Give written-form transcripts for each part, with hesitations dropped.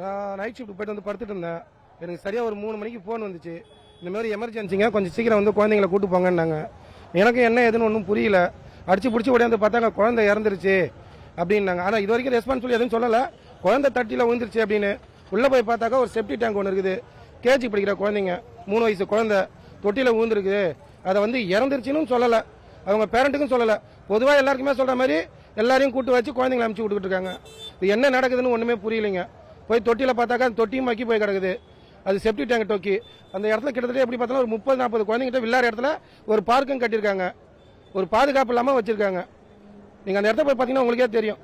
நான் night shift போயிட்டு வந்து படுத்துட்டு இருந்தேன். எனக்கு சரியாக ஒரு 3 மணிக்கு ஃபோன் வந்துச்சு. இந்த மாதிரி எமர்ஜென்சிங்க, கொஞ்சம் சீக்கிரம் வந்து குழந்தைங்களை கூட்டு போங்கன்னாங்க. எனக்கு என்ன ஏதுன்னு ஒன்றும் புரியல. அடிச்சு பிடிச்சி ஓடியாந்து பார்த்தாங்க குழந்தை இறந்துருச்சு அப்படின்னாங்க. ஆனால் இது வரைக்கும் ரெஸ்பான்சிபிள் எதுவும் சொல்லலை. குழந்தை தட்டியில் விழுந்துருச்சு அப்படின்னு. உள்ளே போய் பார்த்தாக்கா ஒரு செப்டி டேங்க் ஒன்று இருக்குது. கேஜி படிக்கிற குழந்தைங்க, 3 வயசு குழந்தை தொட்டியில் விழுந்துருக்கு. அதை வந்து இறந்துருச்சுன்னு சொல்லலை, அவங்க பேரண்ட்டுக்கும் சொல்லலை. பொதுவாக எல்லாருக்குமே சொல்கிற மாதிரி எல்லாரையும் கூட்டு வச்சு குழந்தைங்களை அனுப்பிச்சு விட்டுக்கிட்டு இருக்காங்க. இது என்ன நடக்குதுன்னு ஒன்றுமே புரியலைங்க. போய் தொட்டியில் பார்த்தாக்கா அந்த தொட்டியும் மக்கி போய் கிடக்குது. அது செப்டி டேங்க் டோக்கி. அந்த இடத்துல கிட்டத்தட்ட எப்படி பார்த்தாலும் ஒரு 30-40 குழந்தைங்கிட்ட விளையாடுற இடத்துல ஒரு பார்க்கும் கட்டியிருக்காங்க. ஒரு பாதுகாப்பு இல்லாமல் வச்சிருக்காங்க. நீங்கள் அந்த இடத்துல போய் பார்த்தீங்கன்னா உங்களுக்கே தெரியும்.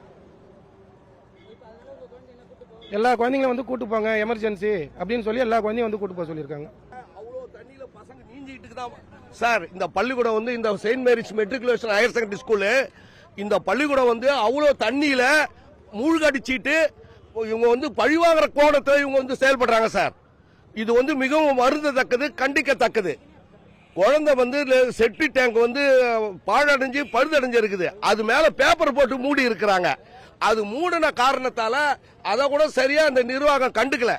எல்லா குழந்தைங்களும் வந்து கூட்டு போங்க எமர்ஜென்சி அப்படின்னு சொல்லி எல்லா குழந்தையும் வந்து கூட்டு போக சொல்லியிருக்காங்க. அவ்வளோ தண்ணியில பசங்க நீஞ்சிட்டு தான் சார். இந்த பள்ளிக்கூடம் வந்து இந்த Saint Mary's matriculation higher secondary school, இந்த பள்ளிக்கூடம் வந்து அவ்வளோ தண்ணியில மூழ்கடிச்சிட்டு இவங்க வந்து பழிவாங்கிற கோணத்தை இவங்க வந்து செயல்படுறாங்க சார். இது வந்து மிகவும் வருந்தத்தக்கது, கண்டிக்கத்தக்கது. குழந்தை வந்து செப்டி டேங்க் வந்து பாழடைஞ்சு பழுதடைஞ்சு இருக்குது. அது மேல பேப்பர் போட்டு மூடி இருக்கிறாங்க. அது மூடின காரணத்தால அதை கூட சரியா இந்த நிர்வாகம் கண்டுக்கல.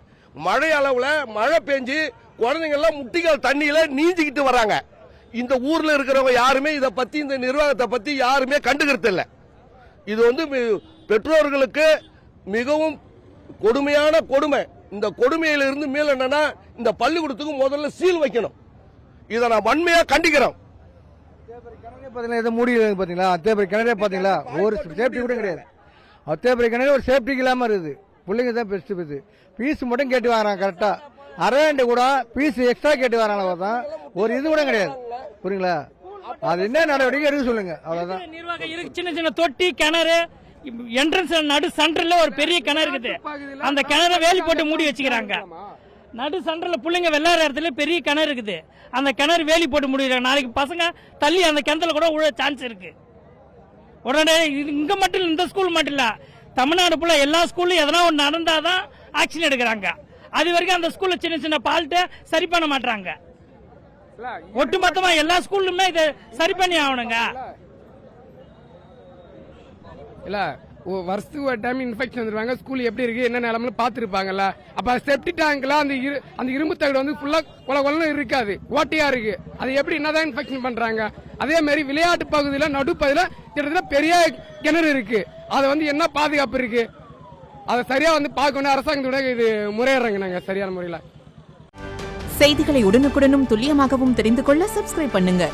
மழை அளவுல மழை பெஞ்சு குழந்தைங்க எல்லாம் முட்டிகள் தண்ணியில நீஞ்சிக்கிட்டு வராங்க. இந்த ஊர்ல இருக்கிறவங்க யாருமே இதை பத்தி, இந்த நிர்வாகத்தை பத்தி யாருமே கண்டுக்கிறது இல்லை. இது வந்து பெற்றோர்களுக்கு மிகவும் கொடுமையான கொடுமை. இந்த கொடுமையிலிருந்து மீளணும்னா இந்த பள்ளிக்கூடத்துக்கு முதல்ல சீல் வைக்கணும். இதை நான் வன்மையா கண்டிக்கிறோம். மூடி பாத்தீங்களா, அத்தேபரி கிணறே பாத்தீங்களா, ஒரு சேஃப்டி கூட கிடையாது. அத்தேபரி கிணறு ஒரு சேஃப்டிக்கு இல்லாம இருக்குது. பிள்ளைங்க தான் பெஸ்ட் பெஸ்ட். பீஸ் மட்டும் கேட்டு வராங்க கரெக்டா. அரேண்டு கூட பீஸ் எக்ஸ்ட்ரா கேட்டு வராங்க தான். ஒரு இது கூட கிடையாது. புரியுங்களா? அது என்ன நடவடிக்கை எடுக்க சொல்லுங்க, அவ்வளவுதான். நிர்வாகம் இருக்கு. சின்ன சின்ன தொட்டி கிணறு என்ட்ரன்ஸ் நடு சென்டர்ல ஒரு பெரிய கிணறு இருக்குது. அந்த கிணறை வேலி போட்டு மூடி வச்சுக்கிறாங்க. நடு சென்டர்ல பிள்ளைங்க விளையாடுற இடத்துல பெரிய கிணறு இருக்குது. அந்த கிணறு வேலி போட்டு மூடிடுறாங்க. நாளைக்கு பசங்க தள்ளி அந்த கிணத்துல கூட உள்ள சான்ஸ் இருக்கு. உடனே இங்க மட்டும் இந்த ஸ்கூல் மட்டும் இல்ல, தமிழ்நாடு ஃபுல்லா எல்லா ஸ்கூல்லும் எதனா ஒன்று நடந்தாதான் ஆக்ஷன் எடுக்கிறாங்க. அது வரைக்கும் அந்த ஸ்கூல்ல சின்ன சின்ன ஃபால்ட்டை சரி பண்ண மாட்டாங்க. ஒட்டுமொத்தமா எல்லா ஸ்கூல்லுமே இதை சரி பண்ணி ஆகணுங்க. இல்ல வருஷத்துக்கு ஒரு டைம் இன்ஃபெக்ஷன் வந்துருவாங்க. ஸ்கூல் எப்படி இருக்கு என்ன நிலமனு பாத்துருப்பாங்கல்ல. அப்ப செப்டி டேங்க்ல அந்த இரும்பு தகடு வந்து ஃபுல்லா கொலன்னு இருக்காது, ஓட்டையா இருக்கு. அது எப்படி என்னதான் இன்ஃபெக்ஷன் பண்றாங்க. அதே மாதிரி விளையாட்டு பகுதியில நடுப்பகுதியில கிட்டத்தட்ட பெரிய கிணறு இருக்கு. அதை வந்து என்ன பாதுகாப்பு இருக்கு, அதை சரியா வந்து பார்க்கணும். அரசாங்கத்தோட இது முறையிடுறாங்க நாங்க சரியான முறையில. செய்திகளை உடனுக்குடனும் துல்லியமாகவும் தெரிந்து கொள்ள சப்ஸ்கிரைப் பண்ணுங்க.